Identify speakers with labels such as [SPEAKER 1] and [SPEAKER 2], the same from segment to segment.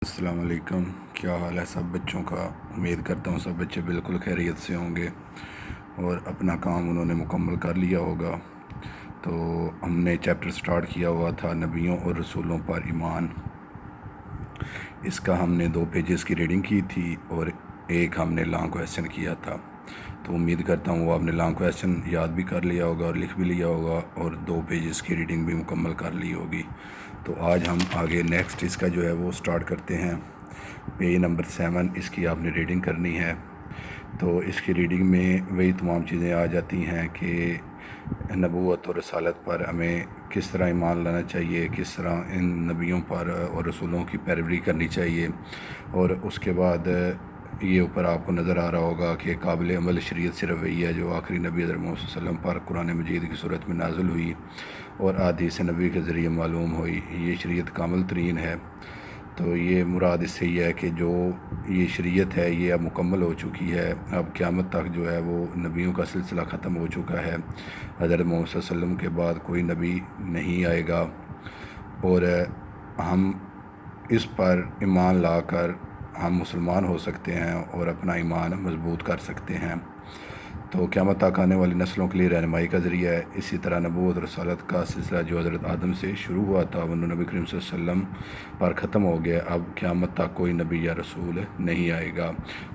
[SPEAKER 1] السلام علیکم، کیا حال ہے سب بچوں کا؟ امید کرتا ہوں سب بچے بالکل خیریت سے ہوں گے اور اپنا کام انہوں نے مکمل کر لیا ہوگا۔ تو ہم نے چیپٹر سٹارٹ کیا ہوا تھا نبیوں اور رسولوں پر ایمان۔ اس کا ہم نے 2 پیجز کی ریڈنگ کی تھی اور ایک ہم نے لانگ کویسچن کیا تھا۔ تو امید کرتا ہوں وہ آپ نے لانگ کویسچن یاد بھی کر لیا ہوگا اور لکھ بھی لیا ہوگا اور 2 پیجز کی ریڈنگ بھی مکمل کر لی ہوگی۔ تو آج ہم آگے نیکسٹ اس کا جو ہے وہ سٹارٹ کرتے ہیں۔ پیج نمبر 7 اس کی آپ نے ریڈنگ کرنی ہے۔ تو اس کی ریڈنگ میں وہی تمام چیزیں آ جاتی ہیں کہ نبوت اور رسالت پر ہمیں کس طرح ایمان لانا چاہیے، کس طرح ان نبیوں پر اور رسولوں کی پیروی کرنی چاہیے، اور اس کے بعد یہ اوپر آپ کو نظر آ رہا ہوگا کہ قابل عمل شریعت صرف وہی ہے جو آخری نبی حضرت محمد صلی اللہ علیہ وسلم پر قرآن مجید کی صورت میں نازل ہوئی اور احادیث نبی کے ذریعے معلوم ہوئی۔ یہ شریعت کامل ترین ہے۔ تو یہ مراد اس سے یہ ہے کہ جو یہ شریعت ہے یہ اب مکمل ہو چکی ہے، اب قیامت تک جو ہے وہ نبیوں کا سلسلہ ختم ہو چکا ہے۔ حضرت محمد صلی اللہ علیہ وسلم کے بعد کوئی نبی نہیں آئے گا اور ہم اس پر ایمان لا کر ہم مسلمان ہو سکتے ہیں اور اپنا ایمان مضبوط کر سکتے ہیں۔ تو قیامت تک آنے والی نسلوں کے لیے رہنمائی کا ذریعہ ہے۔ اسی طرح نبوت اور رسالت کا سلسلہ جو حضرت آدم سے شروع ہوا تھا وہ نبی کریم صلی اللہ علیہ وسلم پر ختم ہو گیا۔ اب قیامت تک کوئی نبی یا رسول نہیں آئے گا۔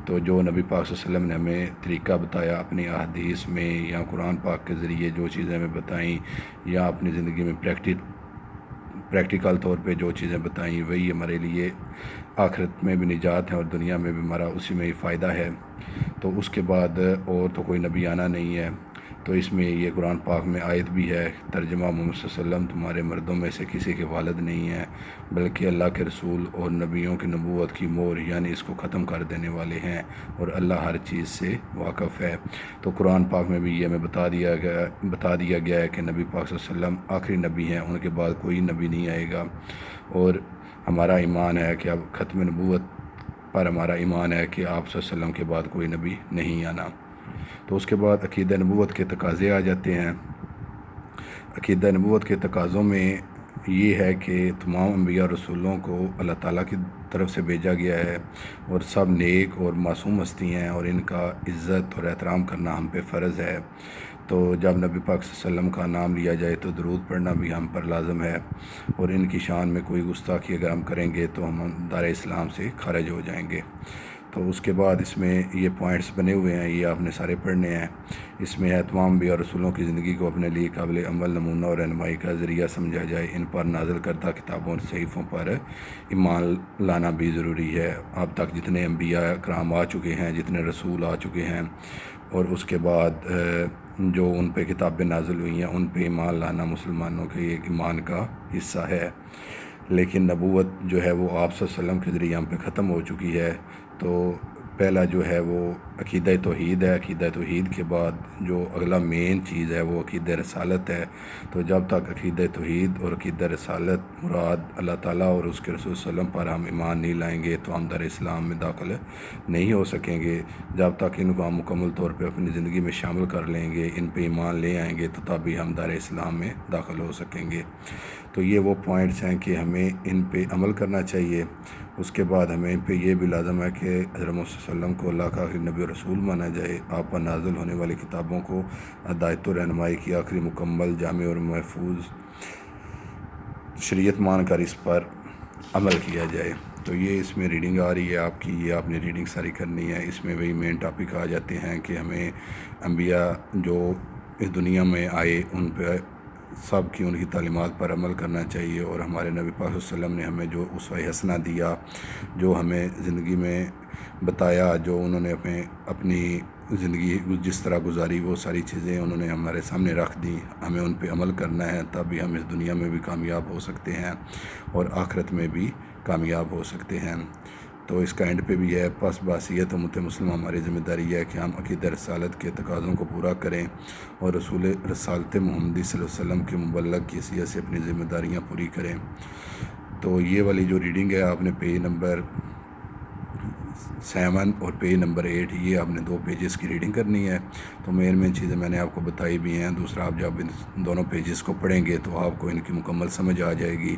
[SPEAKER 1] تو جو نبی پاک صلی اللہ علیہ وسلم نے ہمیں طریقہ بتایا اپنی احادیث میں یا قرآن پاک کے ذریعے جو چیزیں ہمیں بتائیں یا اپنی زندگی میں پریکٹیکل طور پہ جو چیزیں بتائیں وہی ہمارے لیے آخرت میں بھی نجات ہے اور دنیا میں بھی ہمارا اسی میں ہی فائدہ ہے۔ تو اس کے بعد اور تو کوئی نبی آنا نہیں ہے۔ تو اس میں یہ قرآن پاک میں آیت بھی ہے، ترجمہ محمد صلی اللہ علیہ وسلم تمہارے مردوں میں سے کسی کے والد نہیں ہیں بلکہ اللہ کے رسول اور نبیوں کی نبوت کی مہر یعنی اس کو ختم کر دینے والے ہیں اور اللہ ہر چیز سے واقف ہے۔ تو قرآن پاک میں بھی یہ ہمیں بتا دیا گیا ہے کہ نبی پاک صلی اللہ علیہ وسلم آخری نبی ہیں، ان کے بعد کوئی نبی نہیں آئے گا۔ اور ہمارا ایمان ہے کہ اب ختم نبوت پر ہمارا ایمان ہے کہ آپ صلی اللہ علیہ وسلم کے بعد کوئی نبی نہیں آنا۔ تو اس کے بعد عقیدہ نبوت کے تقاضے آ جاتے ہیں۔ عقیدہ نبوت کے تقاضوں میں یہ ہے کہ تمام انبیاء اور رسولوں کو اللہ تعالیٰ کی طرف سے بھیجا گیا ہے اور سب نیک اور معصوم ہستی ہیں اور ان کا عزت اور احترام کرنا ہم پہ فرض ہے۔ تو جب نبی پاک صلی اللہ علیہ وسلم کا نام لیا جائے تو درود پڑھنا بھی ہم پر لازم ہے، اور ان کی شان میں کوئی گستاخی اگر ہم کریں گے تو ہم دار اسلام سے خارج ہو جائیں گے۔ تو اس کے بعد اس میں یہ پوائنٹس بنے ہوئے ہیں، یہ آپ نے سارے پڑھنے ہیں۔ اس میں ہے تمام انبیاء اور رسولوں کی زندگی کو اپنے لیے قابل عمل نمونہ اور رہنمائی کا ذریعہ سمجھا جائے، ان پر نازل کردہ کتابوں اور صحیفوں پر ایمان لانا بھی ضروری ہے۔ اب تک جتنے انبیاء کرام آ چکے ہیں، جتنے رسول آ چکے ہیں، اور اس کے بعد جو ان پہ کتابیں نازل ہوئی ہیں ان پہ ایمان لانا مسلمانوں کے ایک ایمان کا حصہ ہے۔ لیکن نبوت جو ہے وہ آپ صلی اللہ علیہ وسلم کے ذریعے ہم پہ ختم ہو چکی ہے۔ تو پہلا جو ہے وہ عقیدہ توحید ہے۔ عقیدہ توحید کے بعد جو اگلا مین چیز ہے وہ عقیدہ رسالت ہے۔ تو جب تک عقیدہ توحید اور عقیدہ رسالت مراد اللہ تعالیٰ اور اس کے رسول صلی اللہ علیہ وسلم پر ہم ایمان نہیں لائیں گے تو ہم در اسلام میں داخل نہیں ہو سکیں گے۔ جب تک ان کو ہم مکمل طور پہ اپنی زندگی میں شامل کر لیں گے، ان پہ ایمان لے آئیں گے تو تبھی ہم دار اسلام میں داخل ہو سکیں گے۔ تو یہ وہ پوائنٹس ہیں کہ ہمیں ان پہ عمل کرنا چاہیے۔ اس کے بعد ہمیں ان پہ یہ بھی لازم ہے کہ حضرت محمد صلی اللہ علیہ وسلم کو اللہ کا آخری نبی و رسول مانا جائے، آپ پر نازل ہونے والی کتابوں کو ہدایت و رہنمائی کی آخری مکمل جامع اور محفوظ شریعت مان کر اس پر عمل کیا جائے۔ تو یہ اس میں ریڈنگ آ رہی ہے آپ کی، یہ آپ نے ریڈنگ ساری کرنی ہے۔ اس میں وہی مین ٹاپک آ جاتے ہیں کہ ہمیں انبیاء جو اس دنیا میں آئے ان پہ سب کی ان کی تعلیمات پر عمل کرنا چاہیے، اور ہمارے نبی پاک صلی اللہ علیہ وسلم نے ہمیں جو اسوہ حسنہ دیا، جو ہمیں زندگی میں بتایا، جو انہوں نے اپنی زندگی جس طرح گزاری وہ ساری چیزیں انہوں نے ہمارے سامنے رکھ دیں، ہمیں ان پہ عمل کرنا ہے، تبھی ہم اس دنیا میں بھی کامیاب ہو سکتے ہیں اور آخرت میں بھی کامیاب ہو سکتے ہیں۔ تو اس کا اینڈ پہ بھی ہے، پس بحیثیت امت مسلمہ ہماری ذمہ داری ہے کہ ہم عقیدہ رسالت کے تقاضوں کو پورا کریں اور رسول رسالت محمدی صلی اللہ علیہ وسلم کے مبلغ کی حیثیت سے اپنی ذمہ داریاں پوری کریں۔ تو یہ والی جو ریڈنگ ہے آپ نے پیج نمبر 7 اور پیج نمبر 8 یہ آپ نے 2 پیجز کی ریڈنگ کرنی ہے۔ تو مین چیزیں میں نے آپ کو بتائی بھی ہیں۔ دوسرا آپ جب ان دونوں پیجز کو پڑھیں گے تو آپ کو ان کی مکمل سمجھ آ جائے گی۔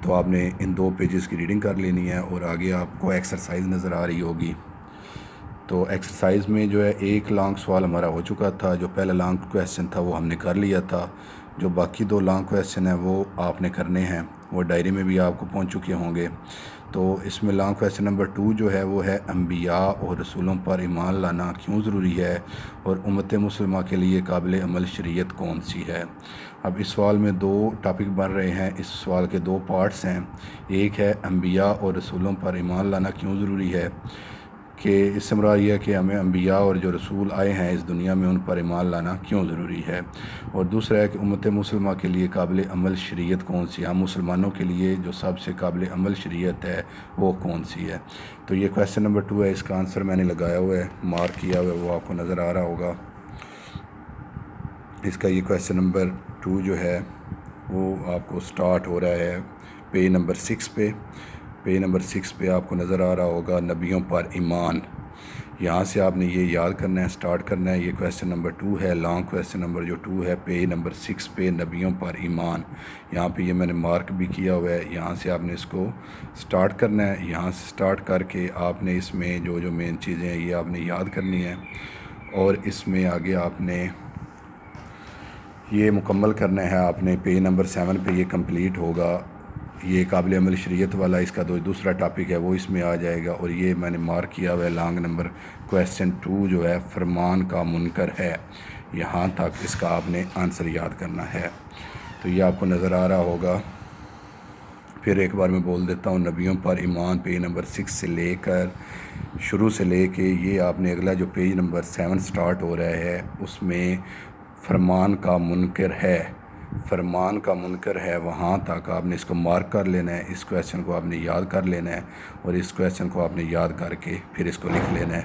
[SPEAKER 1] تو آپ نے ان 2 پیجز کی ریڈنگ کر لینی ہے، اور آگے آپ کو ایکسرسائز نظر آ رہی ہوگی۔ تو ایکسرسائز میں جو ہے ایک لانگ سوال ہمارا ہو چکا تھا، جو پہلا لانگ کویسچن تھا وہ ہم نے کر لیا تھا۔ جو باقی 2 لانگ کویسچن ہیں وہ آپ نے کرنے ہیں، وہ ڈائری میں بھی آپ کو پہنچ چکے ہوں گے۔ تو اس میں لانگ کویسچن نمبر 2 جو ہے وہ ہے انبیاء اور رسولوں پر ایمان لانا کیوں ضروری ہے، اور امت مسلمہ کے لیے قابل عمل شریعت کون سی ہے۔ اب اس سوال میں 2 ٹاپک بن رہے ہیں، اس سوال کے 2 پارٹس ہیں۔ ایک ہے انبیاء اور رسولوں پر ایمان لانا کیوں ضروری ہے، کہ اس سے مراد یہ ہے کہ ہمیں انبیاء اور جو رسول آئے ہیں اس دنیا میں ان پر ایمان لانا کیوں ضروری ہے، اور دوسرا ہے کہ امت مسلمہ کے لیے قابل عمل شریعت کون سی ہے، ہم مسلمانوں کے لیے جو سب سے قابل عمل شریعت ہے وہ کون سی ہے۔ تو یہ کویسچن نمبر 2 ہے، اس کا آنسر میں نے لگایا ہوا ہے، مارک کیا ہوا ہے، وہ آپ کو نظر آ رہا ہوگا۔ اس کا یہ کویسچن نمبر 2 جو ہے وہ آپ کو سٹارٹ ہو رہا ہے پیج نمبر 6 پہ۔ پیج نمبر 6 پہ آپ کو نظر آ رہا ہوگا نبیوں پر ایمان۔ یہاں سے آپ نے یہ یاد کرنا ہے، سٹارٹ کرنا ہے۔ یہ کویسچن نمبر 2 ہے، لانگ کویسچن نمبر جو 2 ہے پیج نمبر 6 پہ نبیوں پر ایمان۔ یہاں پہ یہ میں نے مارک بھی کیا ہوا ہے، یہاں سے آپ نے اس کو سٹارٹ کرنا ہے۔ یہاں سے سٹارٹ کر کے آپ نے اس میں جو مین چیزیں ہیں یہ آپ نے یاد کرنی ہیں، اور اس میں آگے آپ نے یہ مکمل کرنا ہے۔ آپ نے پیج نمبر 7 پہ یہ کمپلیٹ ہوگا، یہ قابل عمل شریعت والا اس کا دوسرا ٹاپک ہے وہ اس میں آ جائے گا، اور یہ میں نے مارک کیا ہوا ہے لانگ نمبر کویسچن 2 جو ہے فرمان کا منکر ہے، یہاں تک اس کا آپ نے آنسر یاد کرنا ہے۔ تو یہ آپ کو نظر آ رہا ہوگا۔ پھر ایک بار میں بول دیتا ہوں، نبیوں پر ایمان پیج نمبر 6 سے لے کر شروع سے لے کے یہ آپ نے اگلا جو پیج نمبر 7 سٹارٹ ہو رہا ہے اس میں فرمان کا منکر ہے، فرمان کا منکر ہے، وہاں تک آپ نے اس کو مارک کر لینا ہے، اس کویسچن کو آپ نے یاد کر لینا ہے، اور اس کویسچن کو آپ نے یاد کر کے پھر اس کو لکھ لینا ہے۔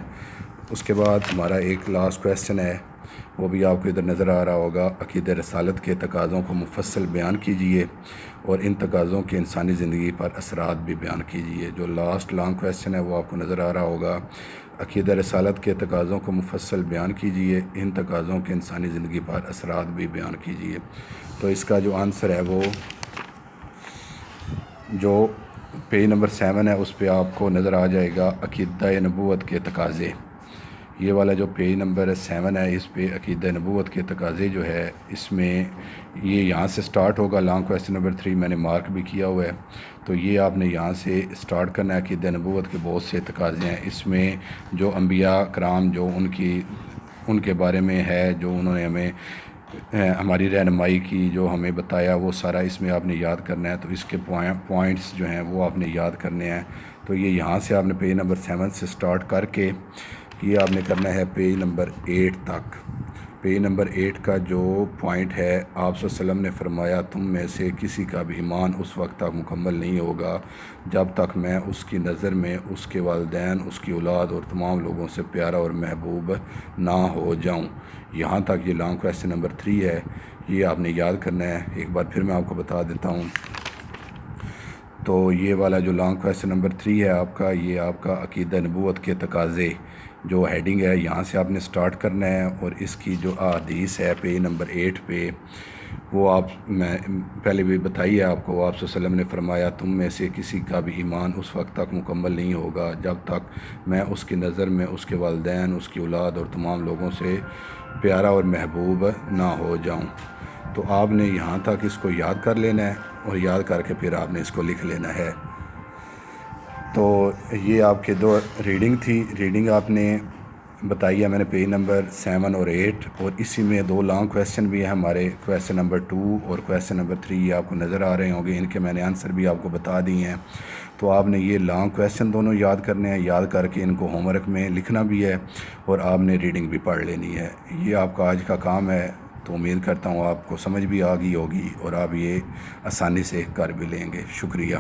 [SPEAKER 1] اس کے بعد ہمارا ایک لاسٹ کویسچن ہے، وہ بھی آپ کو ادھر نظر آ رہا ہوگا، عقیدہ رسالت کے تقاضوں کو مفصل بیان کیجیے اور ان تقاضوں کے انسانی زندگی پر اثرات بھی بیان کیجیے۔ جو لاسٹ لانگ کویسچن ہے وہ آپ کو نظر آ رہا ہوگا، عقیدہ رسالت کے تقاضوں کو مفصل بیان کیجیے، ان تقاضوں کے انسانی زندگی پر اثرات بھی بیان کیجیے۔ تو اس کا جو آنسر ہے وہ جو پیج نمبر 7 ہے اس پہ آپ کو نظر آ جائے گا، عقیدہ نبوت کے تقاضے۔ یہ والا جو پیج نمبر 7 ہے اس پہ عقیدہ نبوت کے تقاضے جو ہے، اس میں یہ یہاں سے سٹارٹ ہوگا۔ لانگ کویسچن نمبر 3 میں نے مارک بھی کیا ہوا ہے، تو یہ آپ نے یہاں سے سٹارٹ کرنا ہے۔ عقیدہ نبوت کے بہت سے تقاضے ہیں، اس میں جو انبیاء کرام جو ان کے بارے میں ہے، جو انہوں نے ہمیں ہماری رہنمائی کی، جو ہمیں بتایا، وہ سارا اس میں آپ نے یاد کرنا ہے۔ تو اس کے پوائنٹس جو ہیں وہ آپ نے یاد کرنے ہیں۔ تو یہ یہاں سے آپ نے پیج نمبر 7 سے سٹارٹ کر کے یہ آپ نے کرنا ہے پیج نمبر 8 تک۔ پیج نمبر 8 کا جو پوائنٹ ہے، آپ صلی اللہ علیہ وسلم نے فرمایا تم میں سے کسی کا بھی ایمان اس وقت تک مکمل نہیں ہوگا جب تک میں اس کی نظر میں اس کے والدین، اس کی اولاد اور تمام لوگوں سے پیارا اور محبوب نہ ہو جاؤں۔ یہاں تک یہ لانگ کویسچن نمبر 3 ہے، یہ آپ نے یاد کرنا ہے۔ ایک بار پھر میں آپ کو بتا دیتا ہوں، تو یہ والا جو لانگ کویسچن نمبر 3 ہے آپ کا، یہ آپ کا عقیدہ نبوت کے تقاضے جو ہیڈنگ ہے، یہاں سے آپ نے سٹارٹ کرنا ہے، اور اس کی جو احادیث ہے پیج نمبر 8 پہ، وہ میں پہلے بھی بتائی ہے آپ کو۔ آپ صلی اللہ علیہ وسلم نے فرمایا تم میں سے کسی کا بھی ایمان اس وقت تک مکمل نہیں ہوگا جب تک میں اس کی نظر میں اس کے والدین، اس کی اولاد اور تمام لوگوں سے پیارا اور محبوب نہ ہو جاؤں۔ تو آپ نے یہاں تک اس کو یاد کر لینا ہے، اور یاد کر کے پھر آپ نے اس کو لکھ لینا ہے۔ تو یہ آپ کے 2 ریڈنگ تھی، ریڈنگ آپ نے بتائی ہے میں نے پیج نمبر 7 اور 8، اور اسی میں 2 لانگ کویسچن بھی ہیں ہمارے، کویسچن نمبر 2 اور کویسچن نمبر 3، یہ آپ کو نظر آ رہے ہوں گے، ان کے میں نے آنسر بھی آپ کو بتا دیے ہیں۔ تو آپ نے یہ لانگ کویسچن دونوں یاد کرنے ہیں، یاد کر کے ان کو ہوم ورک میں لکھنا بھی ہے، اور آپ نے ریڈنگ بھی پڑھ لینی ہے۔ یہ آپ کا آج کا کام ہے، تو امید کرتا ہوں آپ کو سمجھ بھی آ گئی ہوگی، اور آپ یہ آسانی سے کر بھی لیں گے۔ شکریہ۔